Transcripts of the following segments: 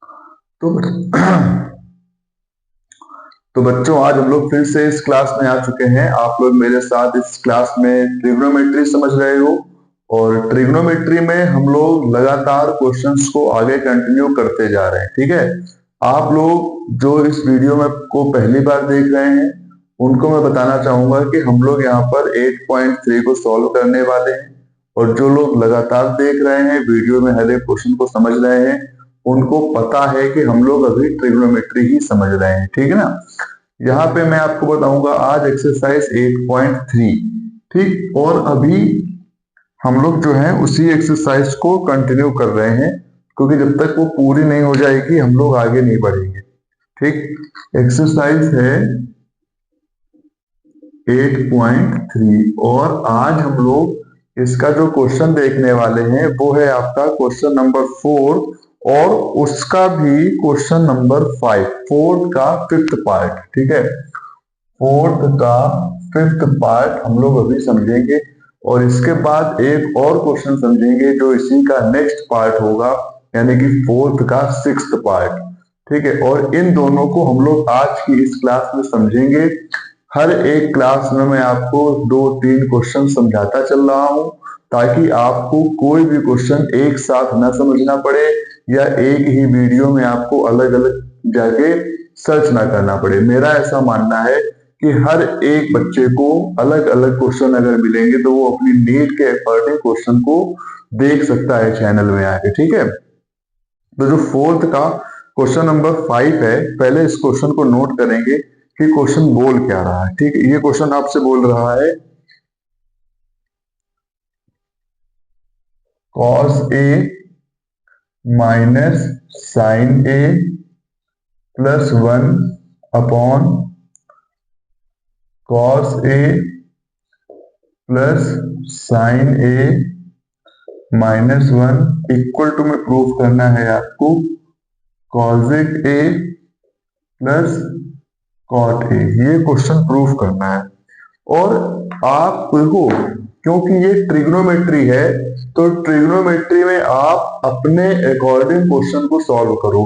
तो तो बच्चों, आज हम लोग फिर से इस क्लास में आ चुके हैं। आप लोग मेरे साथ इस क्लास में ट्रिग्नोमेट्री समझ रहे हो, और ट्रिग्नोमेट्री में हम लोग लगातार क्वेश्चंस को आगे कंटिन्यू करते जा रहे हैं। ठीक है, आप लोग जो इस वीडियो में को पहली बार देख रहे हैं उनको मैं बताना चाहूंगा कि हम लोग यहाँ पर 8.3 को सॉल्व करने वाले हैं, और जो लोग लगातार देख रहे हैं, वीडियो में हर एक क्वेश्चन को समझ रहे हैं, उनको पता है कि हम लोग अभी ट्रिग्नोमेट्री ही समझ रहे हैं। ठीक है ना। यहाँ पे मैं आपको बताऊंगा आज एक्सरसाइज 8.3। ठीक, और अभी हम लोग जो है उसी एक्सरसाइज को कंटिन्यू कर रहे हैं, क्योंकि जब तक वो पूरी नहीं हो जाएगी हम लोग आगे नहीं बढ़ेंगे। ठीक, एक्सरसाइज है 8.3, और आज हम लोग इसका जो क्वेश्चन देखने वाले हैं वो है आपका क्वेश्चन नंबर 4, और उसका भी क्वेश्चन नंबर 5, फोर्थ का फिफ्थ पार्ट। ठीक है, फोर्थ का फिफ्थ पार्ट हम लोग अभी समझेंगे, और इसके बाद एक और क्वेश्चन समझेंगे जो इसी का नेक्स्ट पार्ट होगा, यानी कि फोर्थ का सिक्स्थ पार्ट। ठीक है, और इन दोनों को हम लोग आज की इस क्लास में समझेंगे। हर एक क्लास में मैं आपको 2-3 क्वेश्चन समझाता चल रहा हूं, ताकि आपको कोई भी क्वेश्चन एक साथ न समझना पड़े, या एक ही वीडियो में आपको अलग अलग जाके सर्च ना करना पड़े। मेरा ऐसा मानना है कि हर एक बच्चे को अलग अलग क्वेश्चन अगर मिलेंगे तो वो अपनी नीड के अकॉर्डिंग क्वेश्चन को देख सकता है चैनल में आके। ठीक है, तो जो फोर्थ का क्वेश्चन नंबर 5 है, पहले इस क्वेश्चन को नोट करेंगे कि क्वेश्चन बोल क्या रहा है। ठीक है, ये क्वेश्चन आपसे बोल रहा है cos A minus sine A plus 1 upon cos A plus sine A minus 1 equal to में प्रूफ करना है आपको cosec A plus cot A। ये क्वेश्चन प्रूफ करना है, और आप देखो, क्योंकि ये ट्रिग्नोमेट्री है तो ट्रिग्नोमेट्री में आप अपने अकॉर्डिंग क्वेश्चन को सॉल्व करो।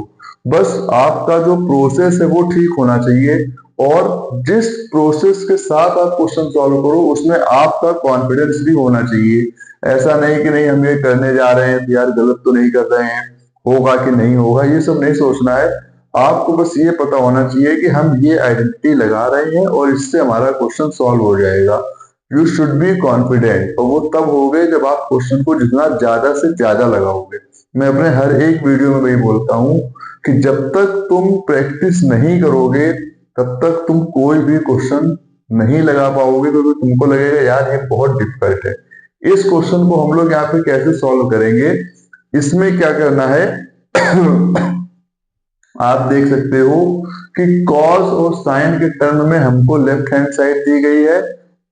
बस आपका जो प्रोसेस है वो ठीक होना चाहिए, और जिस प्रोसेस के साथ आप क्वेश्चन सॉल्व करो उसमें आपका कॉन्फिडेंस भी होना चाहिए। ऐसा नहीं कि नहीं हम ये करने जा रहे हैं यार, गलत तो नहीं कर रहे हैं, होगा कि नहीं होगा, ये सब नहीं सोचना है। आपको बस ये पता होना चाहिए कि हम ये आइडेंटिटी लगा रहे हैं और इससे हमारा क्वेश्चन सॉल्व हो जाएगा। यू शुड बी कॉन्फिडेंट, और वो तब होगे जब आप क्वेश्चन को जितना ज्यादा से ज्यादा लगाओगे। मैं अपने हर एक वीडियो में वही बोलता हूँ कि जब तक तुम प्रैक्टिस नहीं करोगे तब तक तुम कोई भी क्वेश्चन नहीं लगा पाओगे, क्योंकि तुमको लगेगा यार ये बहुत डिफिकल्ट है। इस क्वेश्चन को हम लोग यहाँ पे कैसे सॉल्व करेंगे, इसमें क्या करना है आप देख सकते हो कि cos और sin के टर्म में हमको लेफ्ट हैंड साइड दी गई है,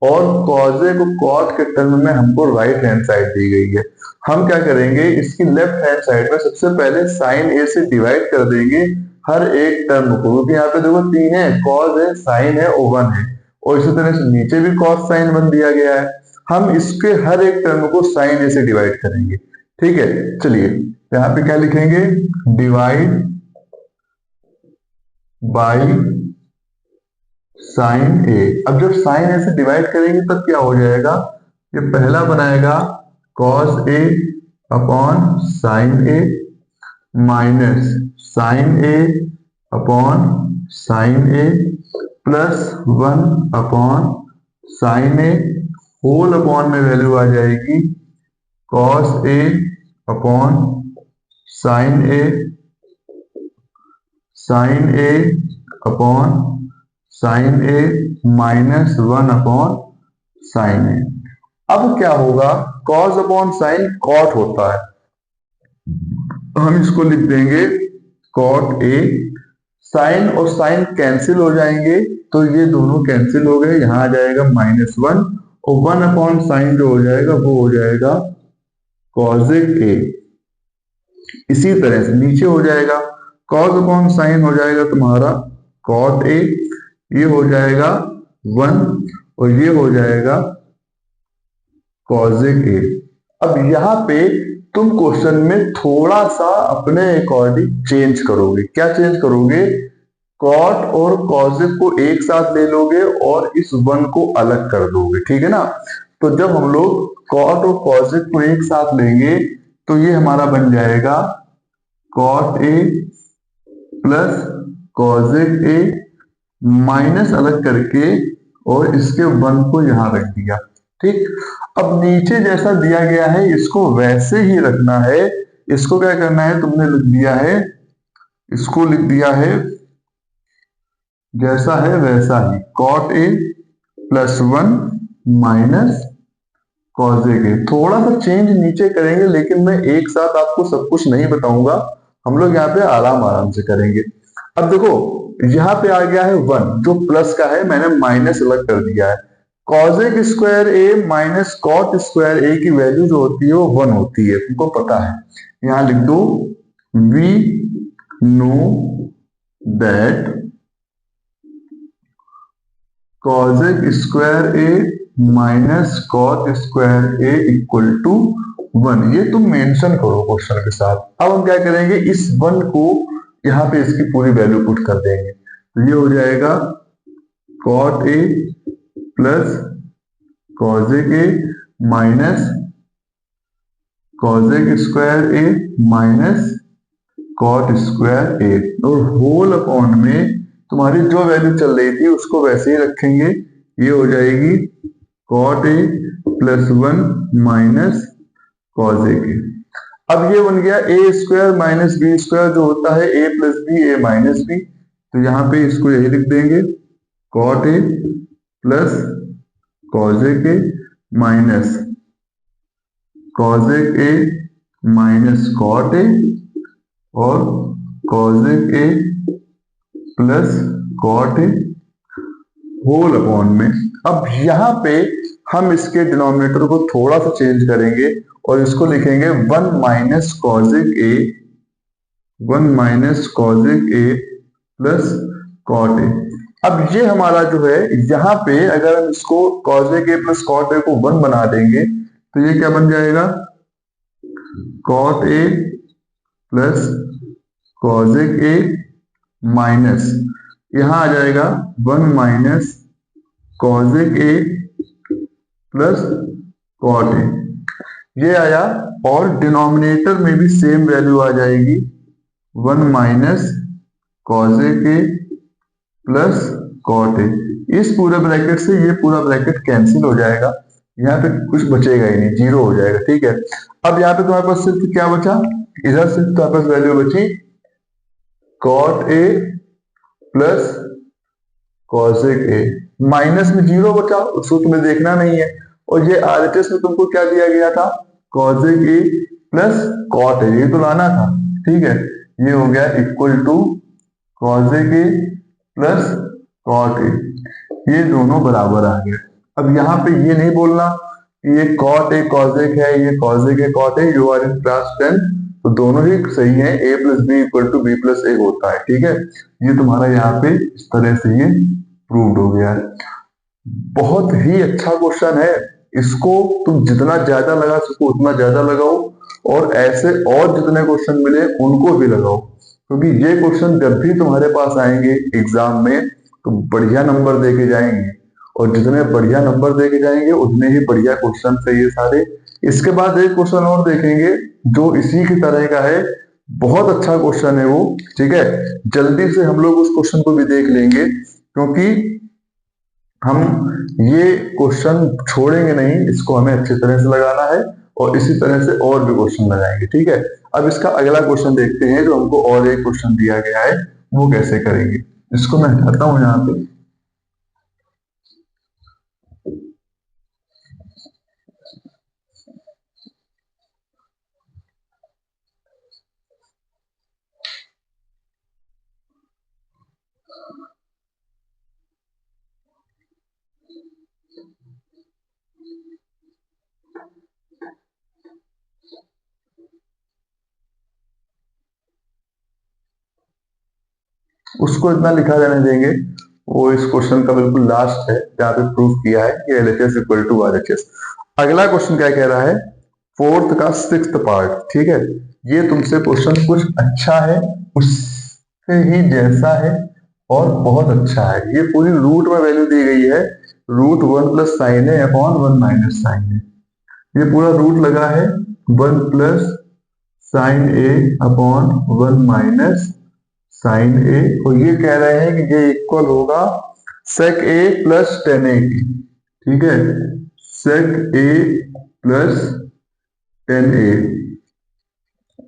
और cos को cot के टर्म में हमको राइट हैंड साइड दी गई है। हम क्या करेंगे, इसकी लेफ्ट हैंड साइड में सबसे पहले sin A से डिवाइड कर देंगे हर एक टर्म को, क्योंकि यहाँ पे देखो 3 है, cos है, sin है और 1 है, और इसी तरह से नीचे भी cos sin 1 दिया गया है। हम इसके हर एक टर्म को sin A से डिवाइड करेंगे। ठीक है, चलिए यहाँ पे क्या लिखेंगे, डिवाइड बाई साइन ए। अब जब साइन ए से डिवाइड करेंगे तब क्या हो जाएगा, ये पहला बनाएगा cos A upon sine A minus sine A upon sine A plus 1 upon sine A, whole upon में वैल्यू आ जाएगी cos A upon sine A, sign A upon sine A minus 1 upon sine ए। अब क्या होगा, cos upon sine cot होता है, हम इसको लिख देंगे कॉट ए। साइन और साइन कैंसिल हो जाएंगे, तो ये दोनों कैंसिल हो गए, यहां आ जाएगा -1, और 1 अपॉन साइन जो हो जाएगा वो हो जाएगा कॉसेक ए। इसी तरह से नीचे हो जाएगा कॉस अपॉन साइन हो जाएगा तुम्हारा कॉट ए, ये हो जाएगा 1, और ये हो जाएगा कॉसेक ए। अब यहाँ पे तुम क्वेश्चन में थोड़ा सा अपने अकॉर्डिंग चेंज करोगे। क्या चेंज करोगे? कॉट और कॉजेक को एक साथ ले लोगे और इस वन को अलग कर दोगे, ठीक है ना। तो जब हम लोग कॉट और कॉजेक को एक साथ लेंगे तो ये हमारा बन जाएगा cot A plus cosec A, minus अलग करके और इसके वन को यहां रख दिया, ठीक। अब नीचे जैसा दिया गया है इसको वैसे ही रखना है। इसको क्या करना है, तुमने लिख दिया है, इसको लिख दिया है जैसा है वैसा ही, cot A plus one minus cosec A. थोड़ा सा चेंज नीचे करेंगे लेकिन मैं एक साथ आपको सब कुछ नहीं बताऊंगा, हम लोग यहाँ पे आराम आराम से करेंगे। अब देखो यहाँ पे आ गया है वन, जो प्लस का है मैंने माइनस अलग कर दिया है। कॉजेक square A minus cot square ए की वैल्यू जो होती है वो वन होती है, तुमको पता है। यहां लिख दो we know that cosec square A minus cot square A equal to one. ये तुम मेंशन करो क्वेश्चन के साथ। अब हम क्या करेंगे, इस वन को यहाँ पे इसकी पूरी वैल्यू पुट कर देंगे, तो ये हो जाएगा cot A plus cosec A minus cosec square A minus cot square A, और होल अपॉन में तुम्हारी जो वैल्यू चल रही थी उसको वैसे ही रखेंगे। ये हो जाएगी cot A plus one minus cosec A. अब ये बन गया A square minus B square, जो होता है A plus B A minus B, तो यहाँ पे इसको यही लिख देंगे cot A plus cosec A minus cosec A minus cot A और cosec A plus cot A whole upon में। अब यहाँ पे हम इसके डिनोमिनेटर को थोड़ा सा चेंज करेंगे और इसको लिखेंगे one minus cosec A, one minus cosec A plus cot A. अब ये हमारा जो है यहाँ पे अगर हम इसको कॉजेक ए प्लस कॉट ए को वन बना देंगे तो ये क्या बन जाएगा, cot A plus cosec A minus यहां आ जाएगा one minus cosec A plus cot A, ये आया। और डिनोमिनेटर में भी सेम वैल्यू आ जाएगी, one minus cosec A plus cot A. इस पूरे ब्रैकेट से ये पूरा ब्रैकेट कैंसिल हो जाएगा, यहाँ पे कुछ बचेगा ही नहीं, जीरो हो जाएगा, ठीक है। अब यहाँ पे तुम्हारे पास सिर्फ क्या बचा, इधर सिर्फ तुम्हारे पास वैल्यू बची cot A plus cosec A, minus में जीरो बचा, उसको तुम्हें देखना नहीं है। और ये आरएचएस में तुमको क्या दिया गया था, cosec A plus cot A, ये तो लाना था, ठीक है। ये हो गया equal to cosec A plus cot A, ये दोनों बराबर आ गए। अब यहाँ पे ये नहीं बोलना कि ये कॉट ए कॉसेक है, ये कॉसेक ए कॉट है, यू आर इन क्लास 10, तो दोनों ही सही है, a plus B equal to B plus A होता है, ठीक है। ये तुम्हारा यहाँ पे इस तरह से ये प्रूव्ड हो गया है। बहुत ही अच्छा क्वेश्चन है, इसको तुम जितना ज्यादा लगा सको उतना ज्यादा लगाओ, और ऐसे और जितने क्वेश्चन मिले उनको भी लगाओ, क्योंकि ये क्वेश्चन जब भी तुम्हारे पास आएंगे एग्जाम में तो बढ़िया नंबर देके जाएंगे, और जितने बढ़िया नंबर देके जाएंगे उतने ही बढ़िया क्वेश्चन है ये सारे। इसके बाद एक क्वेश्चन और देखेंगे जो इसी की तरह का है, बहुत अच्छा क्वेश्चन है वो, ठीक है। जल्दी से हम लोग उस क्वेश्चन को भी देख लेंगे, क्योंकि हम ये क्वेश्चन छोड़ेंगे नहीं, इसको हमें अच्छी तरह से लगाना है, और इसी तरह से और भी क्वेश्चन लगाएंगे, ठीक है। अब इसका अगला क्वेश्चन देखते हैं, जो हमको और एक क्वेश्चन दिया गया है वो कैसे करेंगे। इसको मैं हटाता हूं यहाँ पे। उसको इतना लिखा रहने देंगे, वो इस क्वेश्चन का बिल्कुल लास्ट है जहाँ पे प्रूफ किया है कि एलएचएस इक्वल टू आरएचएस। अगला क्वेश्चन क्या कह रहा है, 4th का 6th पार्ट, ठीक है। ये तुमसे क्वेश्चन कुछ अच्छा है, उससे ही जैसा है और बहुत अच्छा है। ये पूरी रूट में वैल्यू दी गई है, root 1 plus sine A upon 1 minus sine ए। ये पूरा रूट लगा है 1 plus sine A upon 1 minus sine ए, और ये कह रहे हैं कि ये इक्वल होगा सेक ए प्लस टेन ए की, ठीक है। सेक ए प्लस टेन ए।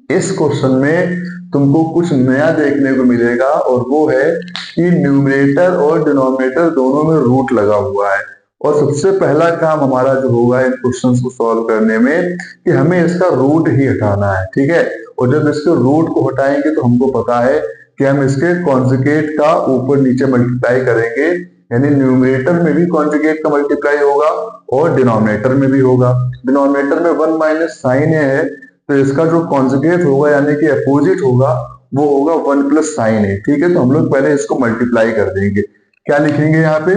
इस क्वेश्चन में तुमको कुछ नया देखने को मिलेगा, और वो है कि न्यूमरेटर और डिनोमिनेटर दोनों में रूट लगा हुआ है। और सबसे पहला काम हमारा जो होगा इन क्वेश्चंस को सॉल्व करने में कि हमें इसका रूट ही हटाना है, ठीक है। और जब इसके रूट को हटाएंगे तो हमको पता है कि हम इसके कॉन्जुगेट का ऊपर नीचे मल्टीप्लाई करेंगे, यानी न्यूमरेटर में भी कॉन्जुगेट का मल्टीप्लाई होगा और डिनोमिनेटर में भी होगा। डिनोमिनेटर में 1 माइनस साइन ए है, तो इसका जो कॉन्जुगेट होगा यानी कि अपोजिट होगा वो होगा 1 प्लस साइन ए, ठीक है। तो हम लोग पहले इसको मल्टीप्लाई कर देंगे। क्या लिखेंगे यहाँ पे?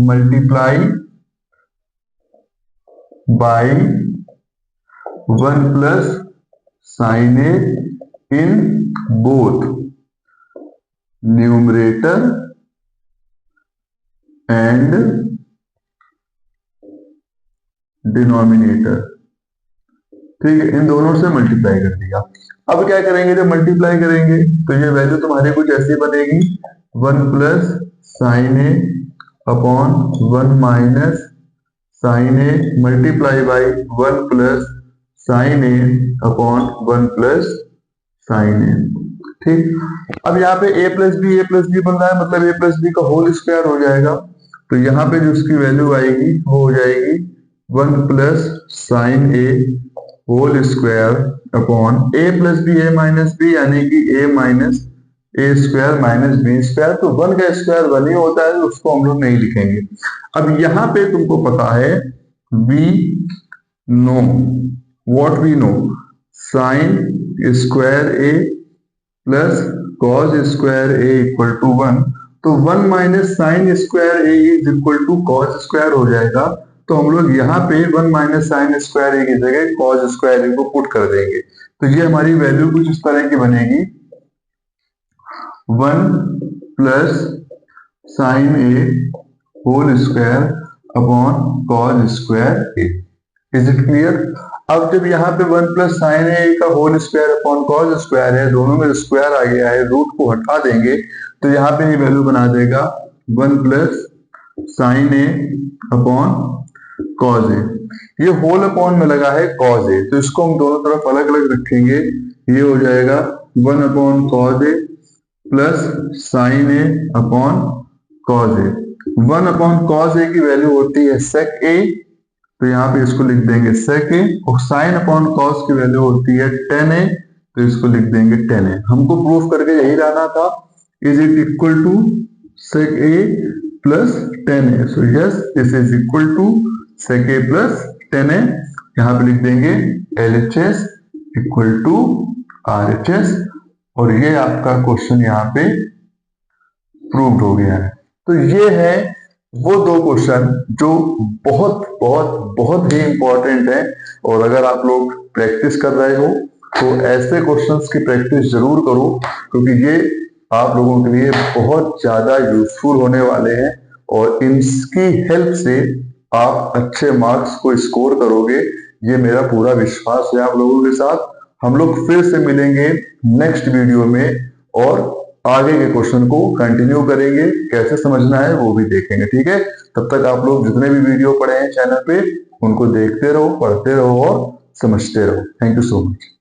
Multiply by 1 plus sine A in both numerator and denominator, ठीक है। इन दोनों से मल्टीप्लाई कर दिया। अब क्या करेंगे? जब मल्टीप्लाई करेंगे तो ये वैल्यू तुम्हारी कुछ ऐसी बनेगी 1 plus sine A upon 1 minus sine A multiply by 1 plus sine A upon 1 plus sine A, ठीक। अब यहाँ पे a प्लस बी बन रहा है, मतलब a प्लस बी का होल स्क्वायर हो जाएगा। तो यहाँ पे जो उसकी वैल्यू आएगी वो हो जाएगी 1 plus sine A whole square upon a plus B A minus B, यानी कि a minus A square minus B square. तो 1 का स्क्वायर 1 ही होता है, तो उसको हम लोग नहीं लिखेंगे। अब यहाँ पे तुमको पता है we know what we know, sine square A plus cos square A equal to 1। तो 1 minus sine square A is equal to cos square हो जाएगा। तो हम लोग यहाँ पे 1 माइनस साइन स्क्वायर ए की जगह कॉस स्क्वायर ए को पुट कर देंगे। तो ये हमारी वैल्यू कुछ इस तरह की बनेगी 1 plus sine A whole square upon cos square A. Is it clear? अब जब यहाँ पे 1 प्लस साइन ए का whole square upon cos square है, दोनों में स्क्वायर आ गया है, रूट को हटा देंगे तो यहाँ पे ये वैल्यू बना देगा 1 plus sine A upon cos A. ये होल अपॉन में लगा है कॉस ए, तो इसको हम दोनों तरफ अलग अलग रखेंगे। ये हो जाएगा 1 upon cos A plus sine A upon cos A. 1 upon cos A की वैल्यू होती है सेक ए, तो यहाँ पे इसको लिख देंगे सेक ए। और साइन अपॉन कॉस की वैल्यू होती है टेन ए, तो इसको लिख देंगे टेन ए। हमको प्रूफ करके यही लाना था, is it equal to sec A plus tan A. So yes, this is equal to sec A plus tan A. यहाँ पे लिख देंगे LHS इक्वल टू RHS, और ये आपका क्वेश्चन यहाँ पे प्रूव्ड हो गया है। तो ये है वो दो क्वेश्चन जो बहुत बहुत बहुत ही इंपॉर्टेंट है, और अगर आप लोग प्रैक्टिस कर रहे हो तो ऐसे क्वेश्चंस की प्रैक्टिस जरूर करो, क्योंकि ये आप लोगों के लिए बहुत ज्यादा यूजफुल होने वाले हैं, और इनकी हेल्प से आप अच्छे मार्क्स को स्कोर करोगे, ये मेरा पूरा विश्वास है आप लोगों के साथ। हम लोग फिर से मिलेंगे नेक्स्ट वीडियो में, और आगे के क्वेश्चन को कंटिन्यू करेंगे, कैसे समझना है वो भी देखेंगे, ठीक है। तब तक आप लोग जितने भी वीडियो पढ़े हैं चैनल पे उनको देखते रहो, पढ़ते रहो और समझते रहो। Thank you so much.